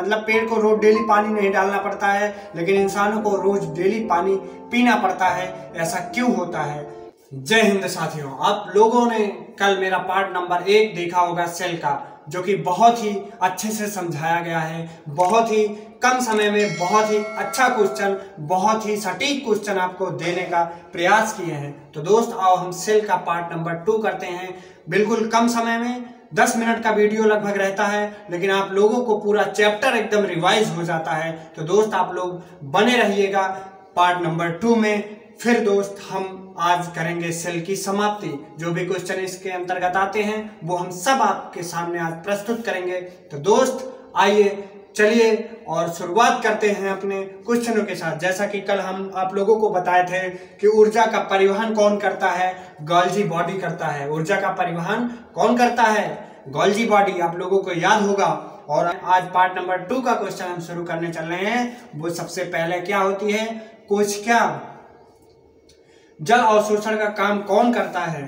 मतलब पेड़ को रोज डेली पानी नहीं डालना पड़ता है, लेकिन इंसानों को रोज डेली पानी पीना पड़ता है। ऐसा क्यों होता है? जय हिंद साथियों, आप लोगों ने कल मेरा पार्ट नंबर 1 देखा होगा सेल का, जो कि बहुत ही अच्छे से समझाया गया है। बहुत ही कम समय में बहुत ही अच्छा क्वेश्चन, बहुत ही सटीक क्वेश्चन आपको देने का प्रयास किए हैं। तो दोस्त आओ हम सेल का पार्ट नंबर 2 करते हैं। बिल्कुल कम समय में 10 मिनट का वीडियो लगभग रहता है, लेकिन आप लोगों को पूरा चैप्टर एकदम रिवाइज हो जाता है। तो दोस्त आप लोग बने रहिएगा पार्ट नंबर 2 में। फिर दोस्त हम आज करेंगे सेल की समाप्ति। जो भी क्वेश्चन इसके अंतर्गत आते हैं वो हम सब आपके सामने आज प्रस्तुत करेंगे। तो दोस्त आइए चलिए और शुरुआत करते हैं अपने क्वेश्चनों के साथ। जैसा कि कल हम आप लोगों को बताए थे कि ऊर्जा का परिवहन कौन करता है? गोल्जी बॉडी करता है। ऊर्जा का परिवहन कौन करता है? गोल्जी बॉडी, आप लोगों को याद होगा। और आज पार्ट नंबर 2 का क्वेश्चन हम शुरू करने चल रहे हैं। वो सबसे पहले क्या होती है? कोशिका। जल अवशोषण का काम कौन करता है?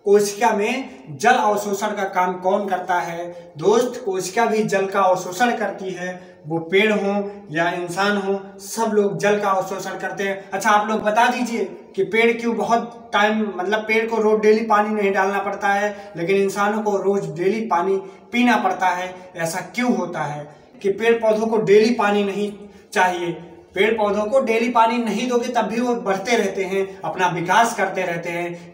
कोशिका में जल अवशोषण का काम कौन करता है? दोस्त कोशिका भी जल का अवशोषण करती है। वो पेड़ हो या इंसान हो, सब लोग जल का अवशोषण करते हैं। अच्छा आप लोग बता दीजिए कि पेड़ क्यों बहुत टाइम, मतलब पेड़ को रोज डेली पानी नहीं डालना पड़ता है, लेकिन इंसानों को रोज डेली पानी पीना पड़ता है। ऐसा क्यों होता है कि पेड़ पौधों को डेली पानी नहीं चाहिए? पेड़ पौधों को डेली पानी नहीं दोगे तब भी वो बढ़ते रहते हैं, अपना विकास करते रहते हैं।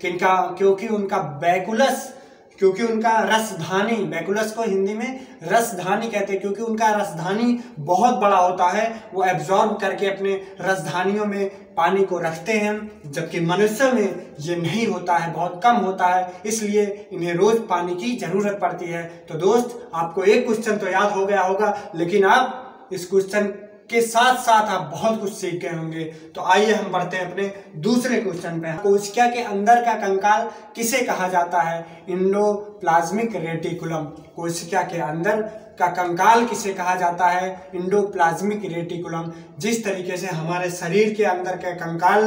क्योंकि उनका रसधानी, बैकुलस को हिंदी में रसधानी कहते हैं, क्योंकि उनका रसधानी बहुत बड़ा होता है। वो एब्जॉर्ब करके अपने रसधानियों में पानी को रखते हैं, जबकि मनुष्य में ये नहीं होता है, बहुत कम होता है। इसलिए इन्हें रोज पानी की जरूरत पड़ती है। तो दोस्त आपको एक क्वेश्चन तो याद हो गया होगा, लेकिन आप इस क्वेश्चन के साथ साथ आप बहुत कुछ सीख गए होंगे। तो आइए हम बढ़ते हैं अपने दूसरे क्वेश्चन पे। कोशिका के अंदर का कंकाल किसे कहा जाता है? Endoplasmic reticulum. कोशिका के अंदर का कंकाल किसे कहा जाता है? Endoplasmic reticulum. जिस तरीके से हमारे शरीर के अंदर के कंकाल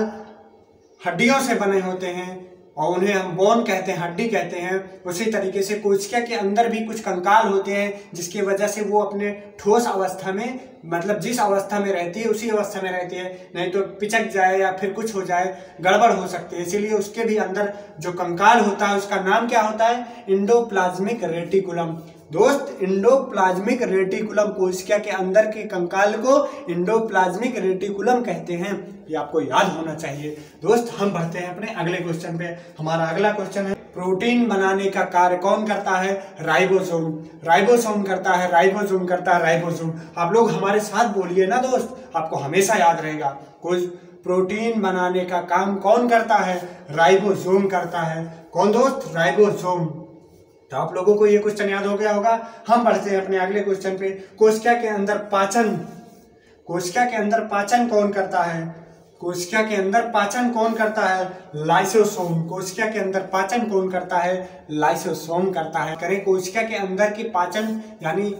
हड्डियों से बने होते हैं और उन्हें हम बोन कहते हैं, हड्डी कहते हैं, उसी तरीके से कोशिका के अंदर भी कुछ कंकाल होते हैं, जिसकी वजह से वो अपने ठोस अवस्था में, मतलब जिस अवस्था में रहती है उसी अवस्था में रहती है, नहीं तो पिचक जाए या फिर कुछ हो जाए, गड़बड़ हो सकती है। इसीलिए उसके भी अंदर जो कंकाल होता है उसका नाम क्या होता है? Endoplasmic reticulum. दोस्त इंडोप्लाज्मिक रेटिकुलम, कोशिका के अंदर के कंकाल को इंडोप्लाज्मिक रेटिकुलम कहते हैं। ये आपको याद होना चाहिए। दोस्त हम बढ़ते हैं अपने अगले क्वेश्चन पे। हमारा अगला क्वेश्चन है, प्रोटीन बनाने का कार्य कौन करता है? राइबोसोम। राइबोसोम करता है, राइबोसोम करता है, राइबोसोम। आप लोग हमारे साथ बोलिए ना दोस्त, आपको हमेशा याद रहेगा। कोई प्रोटीन बनाने का काम कौन करता है? राइबोसोम करता है। कौन दोस्त? राइबोसोम। तो आप लोगों को ये क्वेश्चन याद हो गया होगा। हम बढ़ते हैं अपने अगले क्वेश्चन पे। कोशिका के अंदर पाचन, कोशिका के अंदर पाचन कौन करता है? कोशिका के अंदर पाचन कौन करता है? लाइसोसोम। कोशिका के अंदर पाचन कौन करता है? लाइसोसोम करता है। करें कोशिका के अंदर की पाचन, यानी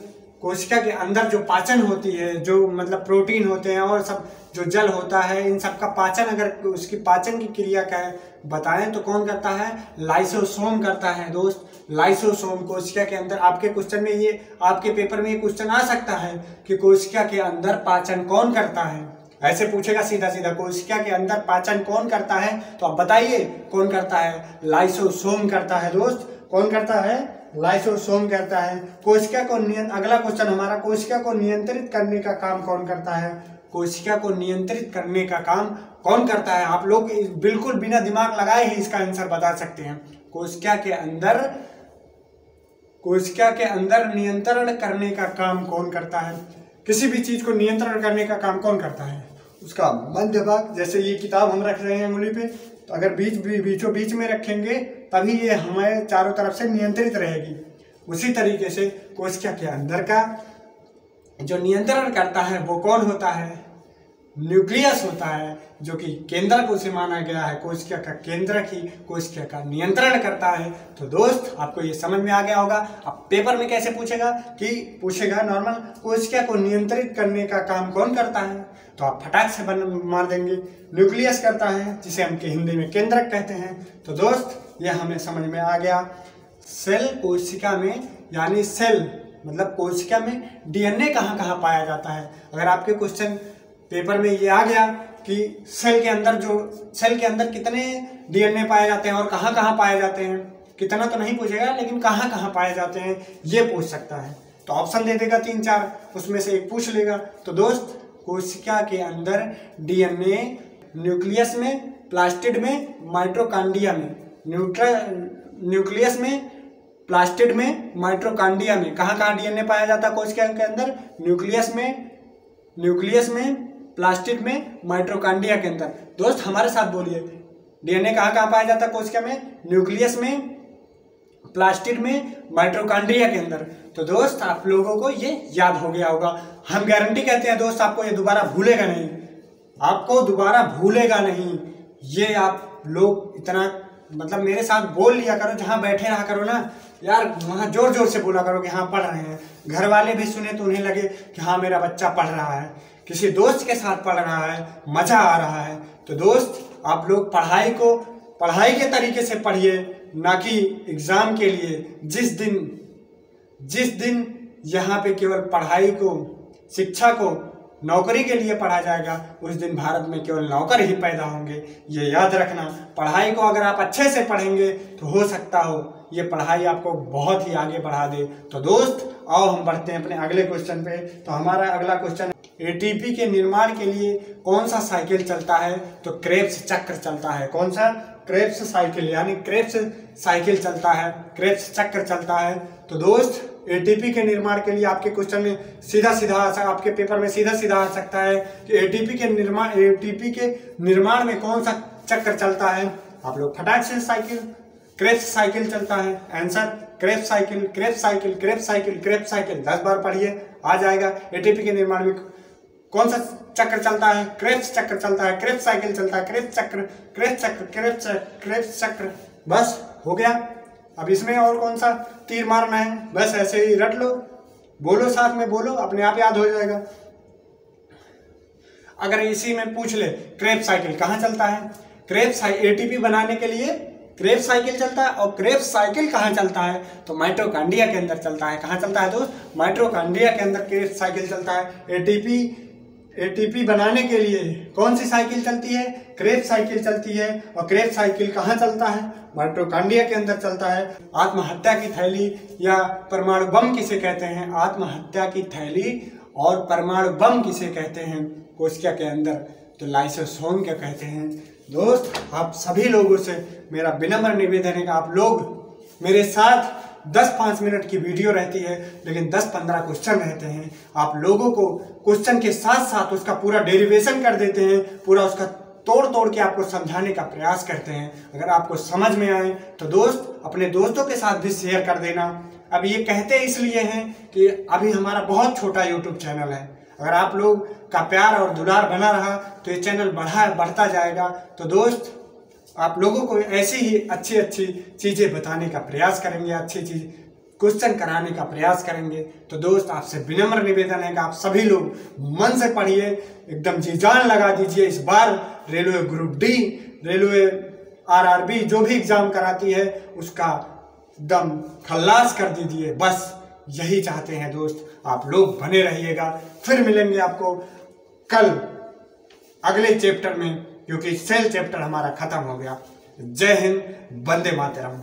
कोशिका के अंदर जो पाचन होती है, जो मतलब प्रोटीन होते हैं और सब जो जल होता है, इन सब का पाचन, अगर उसकी पाचन की क्रिया का बताएं तो कौन करता है? लाइसोसोम करता है। दोस्त लाइसोसोम कोशिका के अंदर, आपके क्वेश्चन में ये, आपके पेपर में ये क्वेश्चन आ सकता है कि कोशिका के अंदर पाचन कौन करता है, ऐसे पूछेगा सीधा सीधा, कोशिका के अंदर पाचन कौन करता है? तो आप बताइए कौन करता है? लाइसोसोम करता है। दोस्त कौन करता है? लाइसोसोम करता है। कोशिका को अगला क्वेश्चन हमारा, कोशिका को नियंत्रित करने का काम कौन करता है? कोशिका को नियंत्रित करने का काम कौन करता है? आप लोग बिल्कुल बिना दिमाग लगाए ही इसका आंसर बता सकते हैं। कोशिका के अंदर नियंत्रण करने का काम कौन करता है? किसी भी चीज को नियंत्रण करने का काम कौन करता है? उसका मध्य भाग। जैसे ये किताब हम रख रहे हैं उंगली पे, तो अगर बीचों बीच में रखेंगे तभी ये हमें चारों तरफ से नियंत्रित रहेगी। उसी तरीके से कोशिका के अंदर का जो नियंत्रण करता है वो कौन होता है? न्यूक्लियस होता है, जो कि केंद्रक उसे माना गया है। कोशिका का केंद्रक ही कोशिका का नियंत्रण करता है। तो दोस्त आपको ये समझ में आ गया होगा। अब पेपर में कैसे पूछेगा कि पूछेगा नॉर्मल, कोशिका को नियंत्रित करने का काम कौन करता है, तो आप फटाक से मार देंगे न्यूक्लियस करता है, जिसे हम हिंदी में केंद्रक कहते हैं। तो दोस्त ये हमें समझ में आ गया। सेल कोशिका में, यानी सेल मतलब कोशिका में डीएनए कहाँ कहाँ पाया जाता है। अगर आपके क्वेश्चन पेपर में ये आ गया कि सेल के अंदर कितने डीएनए पाए जाते हैं और कहाँ कहाँ पाए जाते हैं, कितना तो नहीं पूछेगा लेकिन कहाँ कहाँ पाए जाते हैं ये पूछ सकता है। तो ऑप्शन दे देगा 3-4, उसमें से एक पूछ लेगा। तो दोस्त कोशिका के अंदर डीएनए न्यूक्लियस में, प्लास्टिड में, माइटोकॉन्ड्रिया में, न्यूक्लियस में, प्लास्टिड में, माइटोकॉन्ड्रिया में कहाँ कहाँ डीएनए पाया जाता है कोशिका के अंदर? न्यूक्लियस में, प्लास्टिड में, माइटोकॉन्ड्रिया के अंदर। दोस्त हमारे साथ बोलिए, डीएनए कहाँ कहाँ पाया जाता है कोशिका में? न्यूक्लियस में, प्लास्टिड में, माइटोकॉन्ड्रिया के अंदर। तो दोस्त आप लोगों को ये याद हो गया होगा। हम गारंटी कहते हैं दोस्त आपको ये दोबारा भूलेगा नहीं, आपको दोबारा भूलेगा नहीं। ये आप लोग इतना मतलब मेरे साथ बोल लिया करो, जहाँ बैठे रहा करो ना यार, वहाँ जोर जोर से बोला करो कि हाँ पढ़ रहे हैं। घर वाले भी सुने तो उन्हें लगे कि हाँ मेरा बच्चा पढ़ रहा है, किसी दोस्त के साथ पढ़ रहा है, मजा आ रहा है। तो दोस्त आप लोग पढ़ाई के तरीके से पढ़िए, ना कि एग्जाम के लिए। जिस दिन यहाँ पे केवल पढ़ाई को, शिक्षा को नौकरी के लिए पढ़ा जाएगा, उस दिन भारत में केवल नौकर ही पैदा होंगे। ये याद रखना। पढ़ाई को अगर आप अच्छे से पढ़ेंगे तो हो सकता हो ये पढ़ाई आपको बहुत ही आगे बढ़ा दे। तो दोस्त आओ हम बढ़ते हैं अपने अगले क्वेश्चन पे। तो हमारा अगला क्वेश्चन, एटीपी के निर्माण के लिए कौन सा साइकिल चलता है? तो क्रेब्स चक्र चलता है। कौन सा? क्रेब्स साइकिल, यानी क्रेब्स साइकिल चलता है, क्रेब्स चक्र चलता है। तो दोस्त एटीपी के निर्माण के लिए आपके क्वेश्चन में सीधा आपके पेपर में सीधा आ सकता है कि एटीपी के निर्माण में कौन सा चक्र चलता है? आप लोग फटाक से क्रेब्स साइकिल चलता है। Answer Krebs cycle, Krebs cycle, Krebs cycle, Krebs cycle 10 बार पढ़िए, आ जाएगा। एटीपी के निर्माण में कौन सा चक्र चलता है? क्रेब्स चक्र चलता है, क्रेब्स साइकिल चलता है, क्रेब्स चक्र, क्रेब्स चक्र, क्रेब्स चक्र। बस हो गया। अब इसमें और कौन सा तीर मारना है? बस ऐसे ही रट लो, बोलो, साथ में बोलो, अपने आप याद हो जाएगा। अगर इसी में पूछ ले क्रेब्स साइकिल कहाँ चलता है? एटीपी बनाने के लिए क्रेब्स साइकिल चलता है। और क्रेब्स साइकिल कहाँ चलता है? तो माइटोकॉन्ड्रिया के अंदर चलता है। कहाँ चलता है दोस्त? माइटोकॉन्ड्रिया के अंदर क्रेब्स साइकिल चलता है। एटीपी बनाने के लिए कौन सी साइकिल चलती है? क्रेब्स साइकिल चलती है। और क्रेब्स साइकिल कहाँ चलता है? माइटोकॉन्ड्रिया के अंदर चलता है। आत्महत्या की थैली या परमाणु बम किसे कहते हैं? आत्महत्या की थैली और परमाणु बम किसे कहते हैं कोशिका के अंदर? तो लाइसोसोम क्या कहते हैं। दोस्त आप सभी लोगों से मेरा विनम्र निवेदन है कि आप लोग मेरे साथ 10-5 मिनट की वीडियो रहती है, लेकिन 10-15 क्वेश्चन रहते हैं। आप लोगों को क्वेश्चन के साथ साथ उसका पूरा डेरिवेशन कर देते हैं, पूरा उसका तोड़ के आपको समझाने का प्रयास करते हैं। अगर आपको समझ में आए तो दोस्त अपने दोस्तों के साथ भी शेयर कर देना। अब ये कहते इसलिए हैं कि अभी हमारा बहुत छोटा यूट्यूब चैनल है। अगर आप लोग का प्यार और दुलार बना रहा तो ये चैनल बढ़ता जाएगा। तो दोस्त आप लोगों को ऐसी ही अच्छी चीज़ें बताने का प्रयास करेंगे, अच्छी चीज़ क्वेश्चन कराने का प्रयास करेंगे। तो दोस्त आपसे विनम्र निवेदन है कि आप सभी लोग मन से पढ़िए, एकदम जी जान लगा दीजिए। इस बार railway group D, railway RRB जो भी एग्जाम कराती है उसका एकदम खल्लास कर दीजिए। बस यही चाहते हैं दोस्त, आप लोग बने रहिएगा। फिर मिलेंगे आपको कल अगले चैप्टर में, क्योंकि सेल चैप्टर हमारा खत्म हो गया। जय हिंद, वंदे मातरम।